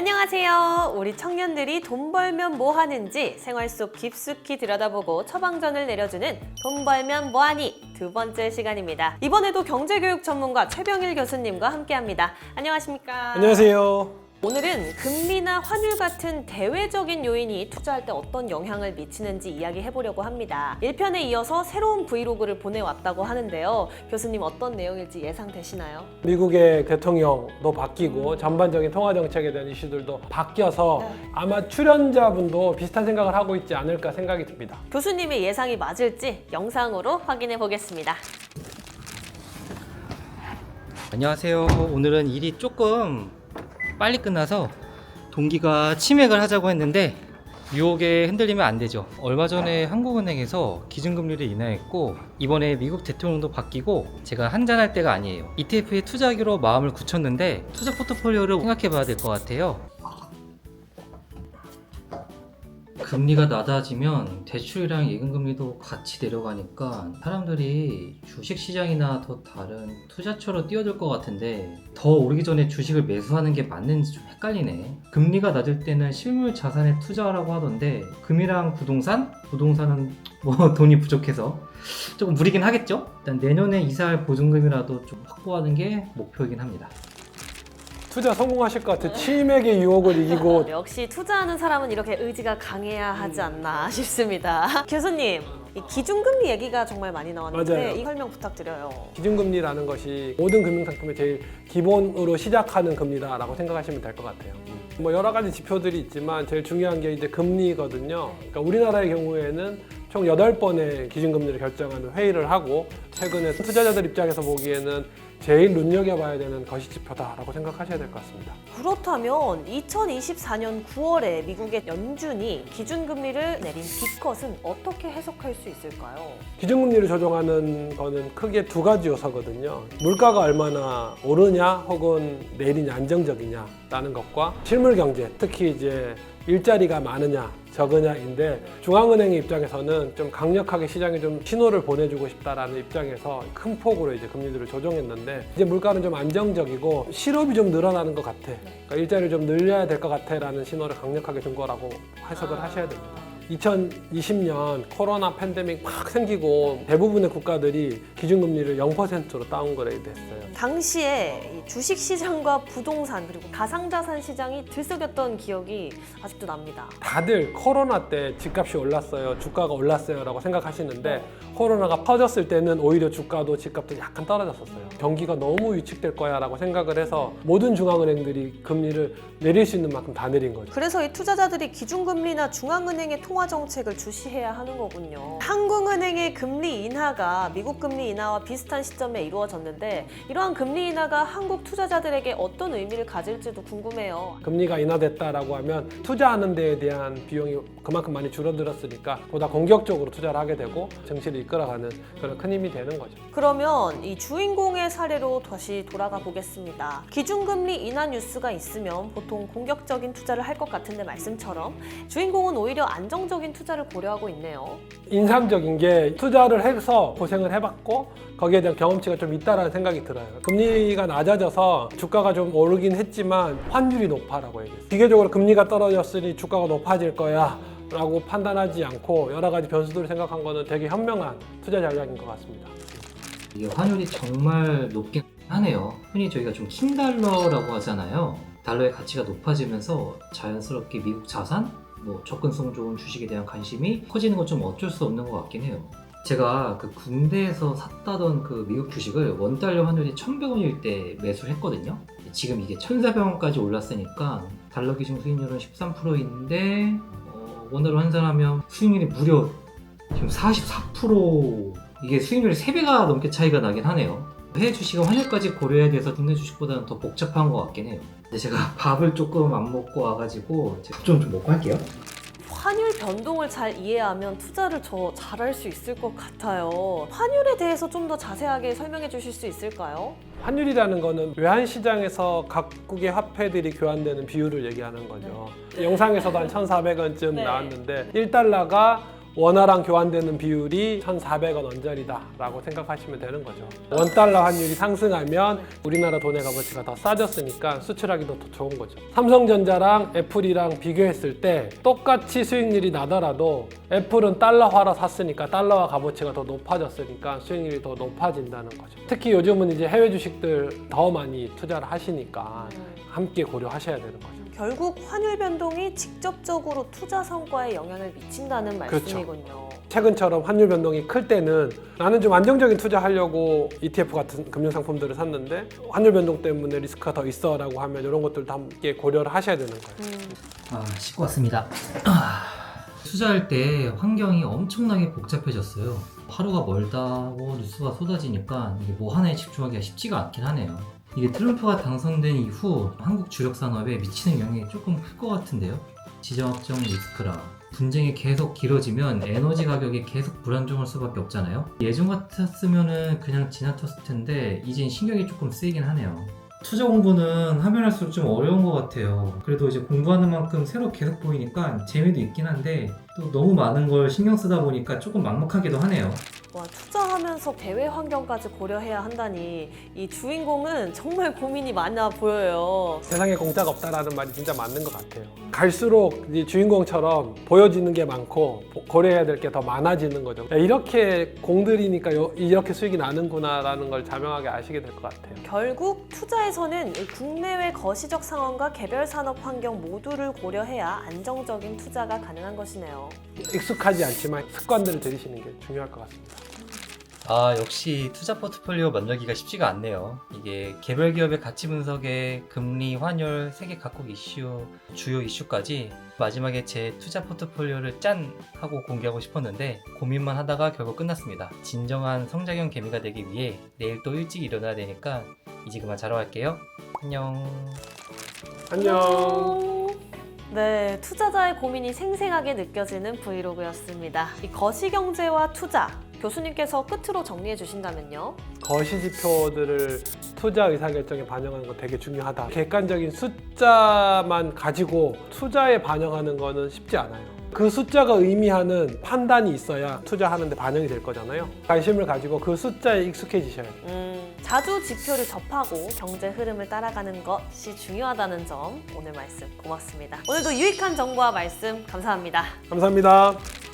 안녕하세요. 우리 청년들이 돈 벌면 뭐 하는지 생활 속 깊숙이 들여다보고 처방전을 내려주는 돈 벌면 뭐하니 두 번째 시간입니다. 이번에도 경제교육 전문가 최병일 교수님과 함께합니다. 안녕하십니까? 안녕하세요. 오늘은 금리나 환율 같은 대외적인 요인이 투자할 때 어떤 영향을 미치는지 이야기해보려고 합니다. 1편에 이어서 새로운 브이로그를 보내왔다고 하는데요. 교수님 어떤 내용일지 예상되시나요? 미국의 대통령도 바뀌고 전반적인 통화정책에 대한 이슈들도 바뀌어서 아마 출연자분도 비슷한 생각을 하고 있지 않을까 생각이 듭니다. 교수님의 예상이 맞을지 영상으로 확인해 보겠습니다. 안녕하세요. 오늘은 일이 조금 빨리 끝나서 동기가 치맥을 하자고 했는데 유혹에 흔들리면 안 되죠. 얼마 전에 한국은행에서 기준금리를 인하했고 이번에 미국 대통령도 바뀌고 제가 한잔할 때가 아니에요. ETF에 투자하기로 마음을 굳혔는데 투자 포트폴리오를 생각해 봐야 될 것 같아요. 금리가 낮아지면 대출이랑 예금금리도 같이 내려가니까 사람들이 주식시장이나 더 다른 투자처로 뛰어들 것 같은데 더 오르기 전에 주식을 매수하는 게 맞는지 좀 헷갈리네. 금리가 낮을 때는 실물 자산에 투자하라고 하던데 금이랑 부동산은 뭐 돈이 부족해서 조금 무리긴 하겠죠? 일단 내년에 이사할 보증금이라도 좀 확보하는 게 목표이긴 합니다. 투자 성공하실 것 같아요. 치맥의 유혹을 이기고 역시 투자하는 사람은 이렇게 의지가 강해야 하지 않나 싶습니다. 교수님, 이 기준금리 얘기가 정말 많이 나왔는데 맞아요. 이 설명 부탁드려요. 기준금리라는 것이 모든 금융상품의 제일 기본으로 시작하는 금리다라고 생각하시면 될 것 같아요. 뭐 여러 가지 지표들이 있지만 제일 중요한 게 이제 금리거든요. 그러니까 우리나라의 경우에는 총 8번의 기준금리를 결정하는 회의를 하고 최근에 투자자들 입장에서 보기에는 제일 눈여겨봐야 되는 거시지표다라고 생각하셔야 될 것 같습니다. 그렇다면 2024년 9월에 미국의 연준이 기준금리를 내린 기컷은 어떻게 해석할 수 있을까요? 기준금리를 조정하는 거는 크게 두 가지 요소거든요. 물가가 얼마나 오르냐 혹은 내리냐 안정적이냐라는 것과 실물 경제, 특히 이제 일자리가 많으냐 적으냐인데 중앙은행의 입장에서는 좀 강력하게 시장에 좀 신호를 보내주고 싶다라는 입장에서 큰 폭으로 이제 금리들을 조정했는데 이제 물가는 좀 안정적이고 실업이 좀 늘어나는 것 같아. 그러니까 일자리를 좀 늘려야 될 것 같아라는 신호를 강력하게 준 거라고 해석을 하셔야 됩니다. 2020년 코로나 팬데믹 막 생기고 대부분의 국가들이 기준금리를 0%로 다운그레이드 했어요. 당시에 이 주식시장과 부동산 그리고 가상자산 시장이 들썩였던 기억이 아직도 납니다. 다들 코로나 때 집값이 올랐어요, 주가가 올랐어요 라고 생각하시는데 코로나가 퍼졌을 때는 오히려 주가도 집값도 약간 떨어졌었어요. 경기가 너무 위축될 거야 라고 생각을 해서 모든 중앙은행들이 금리를 내릴 수 있는 만큼 다 내린 거죠. 그래서 이 투자자들이 기준금리나 중앙은행의 통화정책을 주시해야 하는 거군요. 한국은행의 금리 인하가 미국 금리 인하와 비슷한 시점에 이루어졌는데 이러한 금리 인하가 한국 투자자들에게 어떤 의미를 가질지도 궁금해요. 금리가 인하됐다라고 하면 투자하는 데에 대한 비용이 그만큼 많이 줄어들었으니까 보다 공격적으로 투자를 하게 되고 증시를 이끌어가는 그런 큰 힘이 되는 거죠. 그러면 이 주인공의 사례로 다시 돌아가 보겠습니다. 기준금리 인하 뉴스가 있으면 보통 공격적인 투자를 할 것 같은데 말씀처럼 주인공은 오히려 안정적인 투자를 고려하고 있네요. 인상적인 게 투자를 해서 고생을 해봤고 거기에 대한 경험치가 좀 있다라는 생각이 들어요. 금리가 낮아져서 주가가 좀 오르긴 했지만 환율이 높아라고 얘기했어요. 기계적으로 금리가 떨어졌으니 주가가 높아질 거야 라고 판단하지 않고 여러 가지 변수들을 생각한 거는 되게 현명한 투자 전략인 것 같습니다. 이게 환율이 정말 높긴 하네요. 흔히 저희가 좀 킹달러라고 하잖아요. 달러의 가치가 높아지면서 자연스럽게 미국 자산, 접근성 좋은 주식에 대한 관심이 커지는 건 좀 어쩔 수 없는 것 같긴 해요. 제가 그 군대에서 샀다던 그 미국 주식을 원달러 환율이 1,100원일 때 매수를 했거든요. 지금 이게 1,400원까지 올랐으니까 달러 기준 수익률은 13%인데 원화로 환산하면 수익률이 무려 지금 44%. 이게 수익률이 3배가 넘게 차이가 나긴 하네요. 해외 주식은 환율까지 고려해야 돼서 국내 주식보다는 더 복잡한 것 같긴 해요. 근데 제가 밥을 조금 안 먹고 와가지고 밥 좀 먹고 할게요. 환율 변동을 잘 이해하면 투자를 더 잘할 수 있을 것 같아요. 환율에 대해서 좀 더 자세하게 설명해 주실 수 있을까요? 환율이라는 거는 외환시장에서 각국의 화폐들이 교환되는 비율을 얘기하는 거죠. 영상에서도 한 1,400원쯤 네. 나왔는데 1달러가 원화랑 교환되는 비율이 1,400원 언저리다라고 생각하시면 되는 거죠. 원달러 환율이 상승하면 우리나라 돈의 값어치가 더 싸졌으니까 수출하기도 더 좋은 거죠. 삼성전자랑 애플이랑 비교했을 때 똑같이 수익률이 나더라도 애플은 달러화로 샀으니까 달러화 값어치가 더 높아졌으니까 수익률이 더 높아진다는 거죠. 특히 요즘은 이제 해외 주식들 더 많이 투자를 하시니까 함께 고려하셔야 되는 거죠. 결국 환율 변동이 직접적으로 투자 성과에 영향을 미친다는 말씀이군요. 그렇죠. 최근처럼 환율 변동이 클 때는 나는 좀 안정적인 투자하려고 ETF 같은 금융상품들을 샀는데 환율 변동 때문에 리스크가 더 있어라고 하면 이런 것들도 함께 고려를 하셔야 되는 거예요. 씻고 왔습니다. 투자할 때 환경이 엄청나게 복잡해졌어요. 하루가 멀다, 뉴스가 쏟아지니까 이게 뭐 하나에 집중하기가 쉽지가 않긴 하네요. 이게 트럼프가 당선된 이후 한국 주력 산업에 미치는 영향이 조금 클 것 같은데요. 지정학적 리스크라 분쟁이 계속 길어지면 에너지 가격이 계속 불안정할 수밖에 없잖아요. 예전 같았으면 그냥 지나쳤을 텐데 이젠 신경이 조금 쓰이긴 하네요. 투자 공부는 하면 할수록 좀 어려운 것 같아요. 그래도 이제 공부하는 만큼 새로 계속 보이니까 재미도 있긴 한데 또 너무 많은 걸 신경 쓰다 보니까 조금 막막하기도 하네요. 와, 투자하면서 대외 환경까지 고려해야 한다니 이 주인공은 정말 고민이 많아 보여요. 세상에 공짜가 없다라는 말이 진짜 맞는 것 같아요. 갈수록 이 주인공처럼 보여지는 게 많고 고려해야 될 게 더 많아지는 거죠. 이렇게 공들이니까 이렇게 수익이 나는구나라는 걸 자명하게 아시게 될 것 같아요. 결국 투자에서는 이 국내외 거시적 상황과 개별 산업 환경 모두를 고려해야 안정적인 투자가 가능한 것이네요. 익숙하지 않지만 습관들을 들이시는 게 중요할 것 같습니다. 역시 투자 포트폴리오 만들기가 쉽지가 않네요. 이게 개별 기업의 가치 분석에 금리, 환율, 세계 각국 이슈, 주요 이슈까지 마지막에 제 투자 포트폴리오를 짠! 하고 공개하고 싶었는데 고민만 하다가 결국 끝났습니다. 진정한 성장형 개미가 되기 위해 내일 또 일찍 일어나야 되니까 이제 그만 자러 갈게요. 안녕. 안녕. 네, 투자자의 고민이 생생하게 느껴지는 브이로그였습니다. 이 거시경제와 투자, 교수님께서 끝으로 정리해 주신다면요? 거시지표들을 투자 의사결정에 반영하는 거 되게 중요하다. 객관적인 숫자만 가지고 투자에 반영하는 거는 쉽지 않아요. 그 숫자가 의미하는 판단이 있어야 투자하는 데 반영이 될 거잖아요. 관심을 가지고 그 숫자에 익숙해지셔야 돼요. 자주 지표를 접하고 경제 흐름을 따라가는 것이 중요하다는 점 오늘 말씀 고맙습니다. 오늘도 유익한 정보와 말씀 감사합니다. 감사합니다.